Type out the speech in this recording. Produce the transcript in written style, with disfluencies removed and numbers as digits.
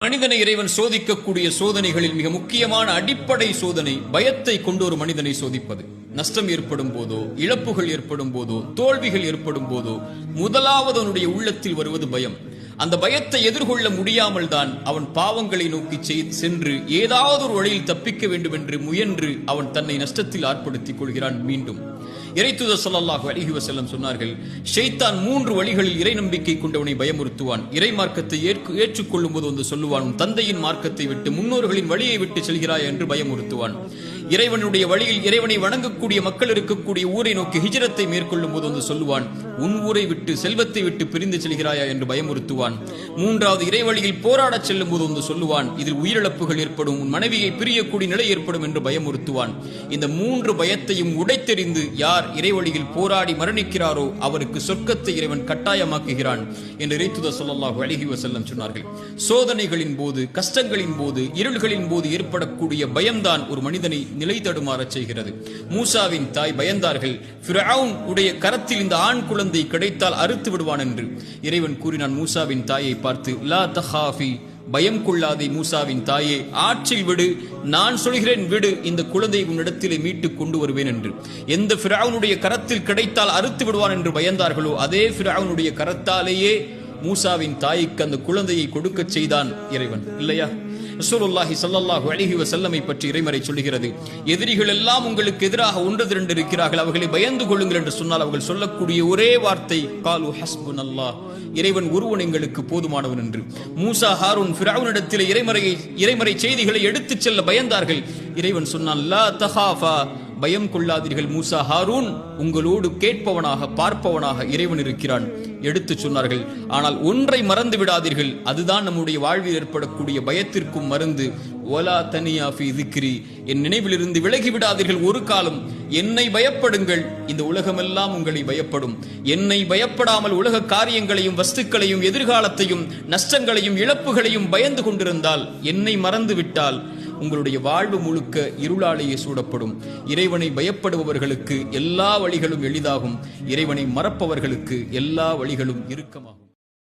மனிதனை இறைவன் சோதிக்கக்கூடிய சோதனைகளில் மிக முக்கியமான அடிப்படை சோதனை பயத்தை கொண்டு ஒரு மனிதனை சோதிப்பது. நஷ்டம் ஏற்படும் போதோ, இழப்புகள் ஏற்படும் போதோ, தோல்விகள் ஏற்படும் போதோ முதலாவது அவனுடைய உள்ளத்தில் வருவது பயம். அந்த பயத்தை எதிர்கொள்ள முடியாமல் தான் அவன் பாவங்களை நோக்கி சென்று ஏதாவது ஒரு வழியில் தப்பிக்க வேண்டும் என்று முயன்று அவன் தன்னை நஷ்டத்தில் ஆட்படுத்திக் கொள்கிறான். மீண்டும் இறைத்தூதர் ஸல்லல்லாஹு அலைஹி வஸல்லம் சொன்னார்கள், ஷைத்தான் 3 வழிகளில் இறை நம்பிக்கை கொண்டவனை பயமுறுத்துவான். இறை மார்க்கத்தை ஏற்றுக்கொள்ளும் போது வந்து சொல்லுவான், தந்தையின் மார்க்கத்தை விட்டு முன்னோர்களின் வழியை விட்டு செல்கிறாய் என்று பயமுறுத்துவான். இறைவனுடைய வழியில் இறைவனை வணங்கக்கூடிய மக்கள் இருக்கக்கூடிய ஊரை நோக்கி ஹிஜ்ரத்தை மேற்கொள்ளும் போது வந்து சொல்லுவான், உன் ஊரை விட்டு செல்வத்தை விட்டு பிரிந்து செல்கிறாயா என்று பயமுறுத்துவான். 3வது இறை வழியில் போராடச் செல்லும் போது வந்து சொல்லுவான், இதில் உயிரிழப்புகள் ஏற்படும், உன் மனைவியை பிரியக்கூடிய நிலை ஏற்படும் என்று பயமுறுத்துவான். இந்த 3 பயத்தையும் உடைத்தெறிந்து யார் இறை வழியில் போராடி மரணிக்கிறாரோ அவருக்கு சொர்க்கத்தை இறைவன் கட்டாயமாக்குகிறான் என்று இறைத்தூதர் ஸல்லல்லாஹு அலைஹி வஸல்லம் சொன்னார்கள். சோதனைகளின் போது, கஷ்டங்களின் போது, இருள்களின் போது ஏற்படக்கூடிய பயம்தான் ஒரு மனிதனை நிலை தடுமாறச் செய்கிறது. மூசாவின் தாய் பயந்தார்கள், ஃபிரௌன் உடைய கரத்தில் இந்த ஆண் குழந்தை கிடைத்தால் அறுத்து விடுவான் என்று. இறைவன் கூறினான் மூசாவின் தாயை பார்த்து, லா தஹாஃபி, பயம் கொள்ளாதே மூசாவின் தாயே, ஆற்றில் விடு, நான் சொல்கிறேன் விடு, இந்த குழந்தை உன்னிடத்திலே மீட்டு கொண்டு வருவேன் என்று. எந்த ஃபிரௌனுடைய கரத்தில் கிடைத்தால் அறுத்து விடுவான் என்று பயந்தார்களோ அதே ஃபிரௌனுடைய கரத்தாலேயே மூசாவின் தாய்க்கு அந்த குழந்தையை கொடுக்க செய்தான் இறைவன், இல்லையா? ரசூலுல்லாஹி ஸல்லல்லாஹு அலைஹி வஸல்லமை பற்றி இறைமறை சொல்கிறது, எதிரிகள் எல்லாம் உங்களுக்கு எதிராக ஒன்று திரண்டு இருக்கிறார்கள், அவர்களை பயந்து கொள்ளுங்கள் என்று சொன்னால் அவர்கள் சொல்லக்கூடிய ஒரே வார்த்தை காலு ஹஸ்புனல்லாஹ், இறைவன் ஒருவன் எங்களுக்கு போதுமானவன் என்று. மூசா ஹாரூன் ஃபிரௌனிடத்தில் இறைமறை செய்திகளை எடுத்துச் செல்ல பயந்தார்கள். இறைவன் சொன்னான், லா தஹாஃபா, பயம் கொள்ளாதீர்கள் மூசா ஹாரூன், உங்களோடு கேட்பவனாக பார்ப்பவனாக இறைவன் இருக்கிறான் எடுத்து சொன்னார்கள். ஆனால் ஒன்றை மறந்து விடாதீர்கள், அதுதான் நம்முடைய வாழ்வில் ஏற்படக்கூடிய பயத்திற்கும் மருந்து. வலா தனியா ஃபீ ذிக்ரி, என் நினைவிலிருந்து விலகி விடாதீர்கள் ஒரு காலம். என்னை பயப்படுங்கள், இந்த உலகமெல்லாம் உங்களை பயப்படும். என்னை பயப்படாமல் உலக காரியங்களையும் வஸ்துக்களையும் எதிர்காலத்தையும் நஷ்டங்களையும் இழப்புகளையும் பயந்து கொண்டிருந்தால், என்னை மறந்து விட்டால் உங்களுடைய வாழ்வு முழுக்க இருளாலேயே சூடப்படும். இறைவனை பயப்படுபவர்களுக்கு எல்லா வழிகளும் எளிதாகும், இறைவனை மறப்பவர்களுக்கு எல்லா வழிகளும் இறுக்கமாகும்.